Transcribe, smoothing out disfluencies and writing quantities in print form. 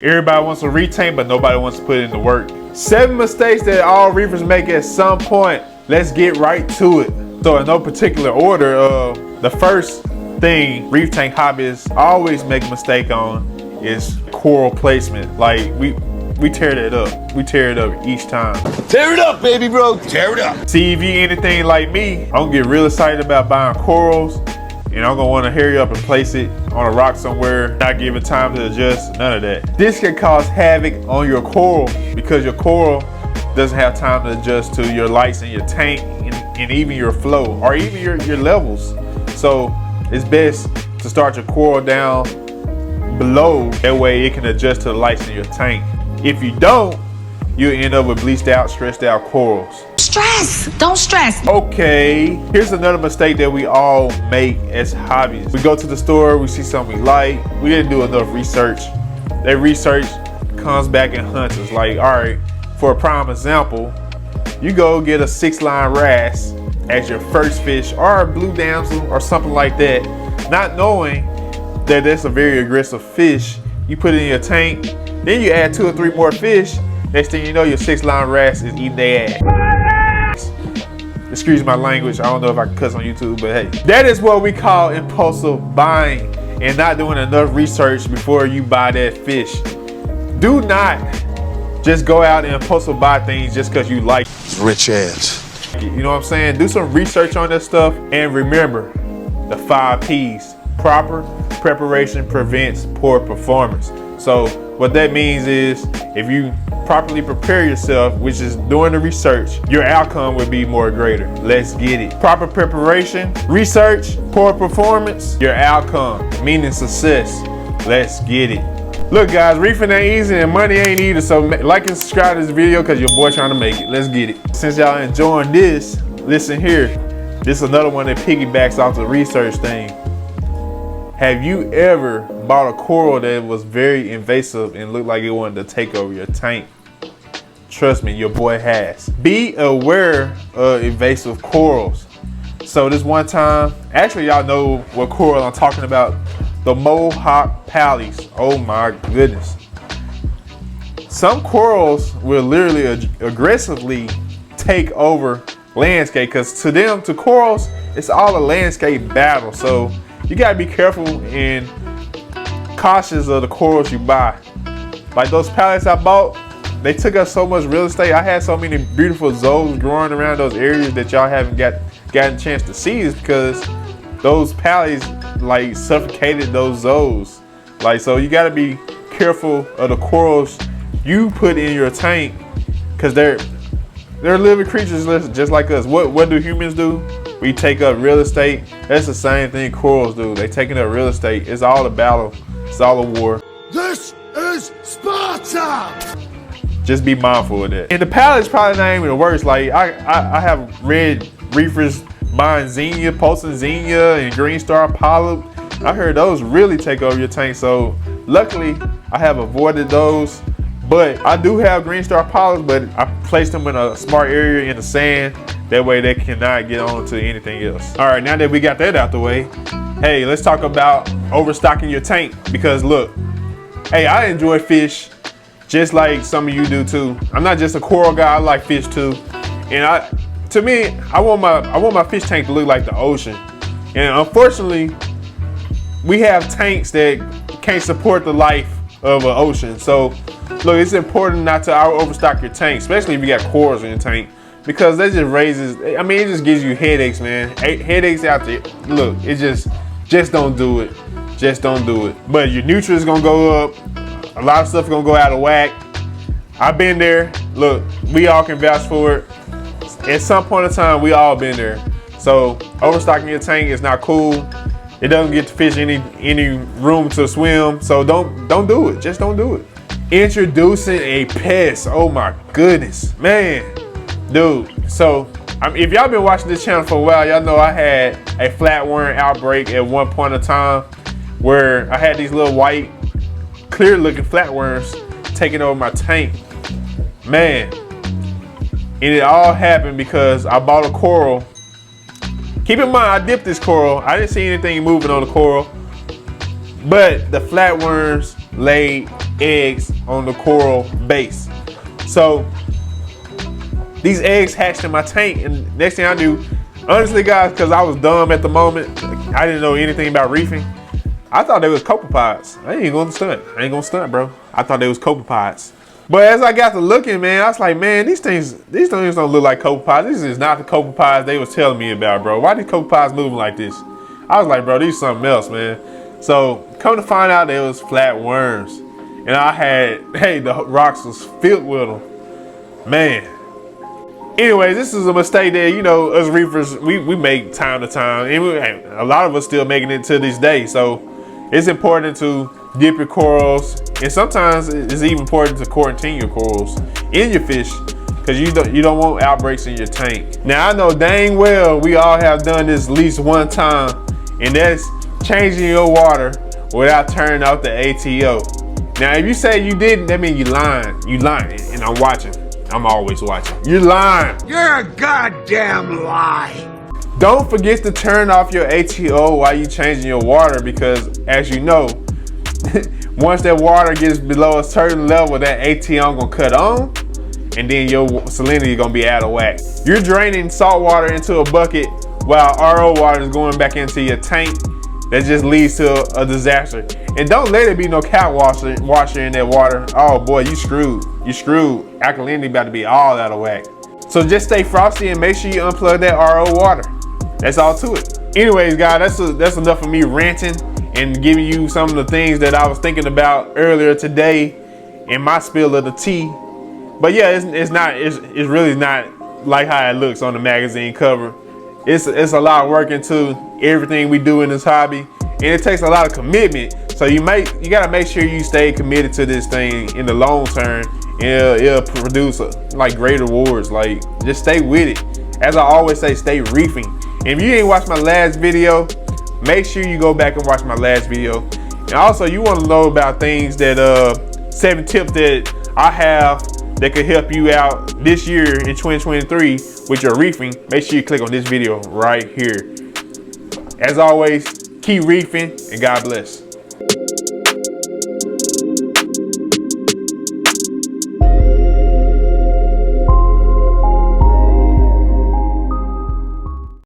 Everybody wants to retank, but nobody wants to put in the work. 7 mistakes that all reefers make at some point. Let's get right to it. So in no particular order, the first thing reef tank hobbyists always make a mistake on is coral placement. Like we tear that up. We tear it up each time. Tear it up, baby bro. Tear it up. See, if you anything like me, I'm gonna get real excited about buying corals, and I'm gonna want to hurry up and place it on a rock somewhere, not give it time to adjust, none of that. This can cause havoc on your coral because your coral doesn't have time to adjust to your lights in your tank and even your flow or even your levels. So it's best to start your coral down below, that way it can adjust to the lights in your tank. If you don't, you'll end up with bleached out, stressed out corals. Stress, don't stress. Okay, here's another mistake that we all make as hobbies. We go to the store, we see something we like, we didn't do enough research. That research comes back and hunts us. Like, all right, for a prime example, you go get a 6-line wrasse as your first fish, or a blue damsel or something like that, not knowing that that's a very aggressive fish. You put it in your tank, then you add 2 or 3 more fish. Next thing you know, your 6-line wrasse is eating their ass. Excuse my language, I don't know if I can cuss on YouTube, but hey. That is what we call impulsive buying and not doing enough research before you buy that fish. Do not just go out and impulsive buy things just because you like It's rich ass. You know what I'm saying? Do some research on this stuff, and remember the 5 P's. Proper preparation prevents poor performance. So what that means is if you properly prepare yourself, which is doing the research, your outcome would be more greater. Let's get it. Proper preparation, research, poor performance, your outcome, meaning success. Let's get it. Look guys, reefing ain't easy and money ain't either, so like and subscribe to this video because your boy trying to make it. Let's get it. Since y'all enjoying this, listen here. This is another one that piggybacks off the research thing. Have you ever bought a coral that was very invasive and looked like it wanted to take over your tank? Trust me, your boy has. Be aware of invasive corals. So this one time, actually y'all know what coral I'm talking about. The mohawk pallies. Oh my goodness. Some corals will literally aggressively take over landscape, because to them, to corals, it's all a landscape battle. So you gotta be careful and cautious of the corals you buy. Like those pallets I bought, they took up so much real estate. I had so many beautiful zoes growing around those areas that y'all haven't gotten a chance to see, is because those pallets like suffocated those zoes. Like, so you gotta be careful of the corals you put in your tank, because they're living creatures just like us. What do humans do? We take up real estate. That's the same thing corals do. They taking up real estate. It's all a battle. It's all a war. This is Sparta! Just be mindful of that. And the pallet's probably not even the worst. Like I have read reefers buying xenia, pulsing xenia, and green star polyp. I heard those really take over your tank. So luckily I have avoided those. But I do have green star polyps, but I placed them in a smart area in the sand. That way they cannot get on to anything else. All right, now that we got that out the way, hey, let's talk about overstocking your tank. Because look, hey, I enjoy fish just like some of you do too. I'm not just a coral guy, I like fish too. And to me, I want my fish tank to look like the ocean. And unfortunately, we have tanks that can't support the life of an ocean. So look, it's important not to overstock your tank, especially if you got corals in your tank, because that just raises, I mean, it just gives you headaches, man. Headaches out there. Look, it just don't do it. Just don't do it. But your nutrients gonna go up. A lot of stuff gonna go out of whack. I've been there. Look, we all can vouch for it. At some point in time, we all been there. So overstocking your tank is not cool. It doesn't get the fish any room to swim. So don't do it. Just don't do it. Introducing a pest. Oh my goodness, man, dude. So if y'all been watching this channel for a while, y'all know I had a flatworm outbreak at one point in time where I had these little white, clear looking flatworms taking over my tank, man. And it all happened because I bought a coral. Keep in mind, I dipped this coral. I didn't see anything moving on the coral, but the flatworms laid eggs on the coral base. So these eggs hatched in my tank, and next thing I knew, honestly guys, because I was dumb at the moment, I didn't know anything about reefing, I thought they was copepods. I ain't gonna stunt, bro. I thought they was copepods. But as I got to looking, man, I was like, man, these things don't look like copepods. This is not the copepods they was telling me about, bro. Why these copepods moving like this? I was like, bro, these something else, man. So come to find out, they was flat worms. And I had, hey, the rocks was filled with them. Man. Anyways, this is a mistake that, you know, us reefers, we make time to time. And a lot of us still making it to this day. So it's important to dip your corals, and sometimes it's even important to quarantine your corals in your fish, because you don't want outbreaks in your tank. Now I know dang well we all have done this at least one time, and that's changing your water without turning off the ATO. Now if you say you didn't, that means you lying. You lying, and I'm watching. I'm always watching. You're lying. You're a goddamn lie. Don't forget to turn off your ATO while you changing your water, because as you know, once that water gets below a certain level, that ATO gonna cut on, and then your salinity gonna be out of whack. You're draining salt water into a bucket while RO water is going back into your tank. That just leads to a disaster. And don't let it be no cat washer in that water. Oh boy, you screwed. You screwed. Alkalinity about to be all out of whack. So just stay frosty and make sure you unplug that RO water. That's all to it. Anyways, guys, that's enough of me ranting and giving you some of the things that I was thinking about earlier today in my spill of the tea. But yeah, it's really not like how it looks on the magazine cover. It's a lot of work into everything we do in this hobby, and it takes a lot of commitment. So you gotta make sure you stay committed to this thing in the long term, and it'll produce like great rewards. Like, just stay with it. As I always say, stay reefing. And if you ain't watched my last video, make sure you go back and watch my last video. And also, you want to know about things that 7 tips that I have that could help you out this year in 2023 with your reefing. Make sure you click on this video right here. As always, keep reefing, and God bless.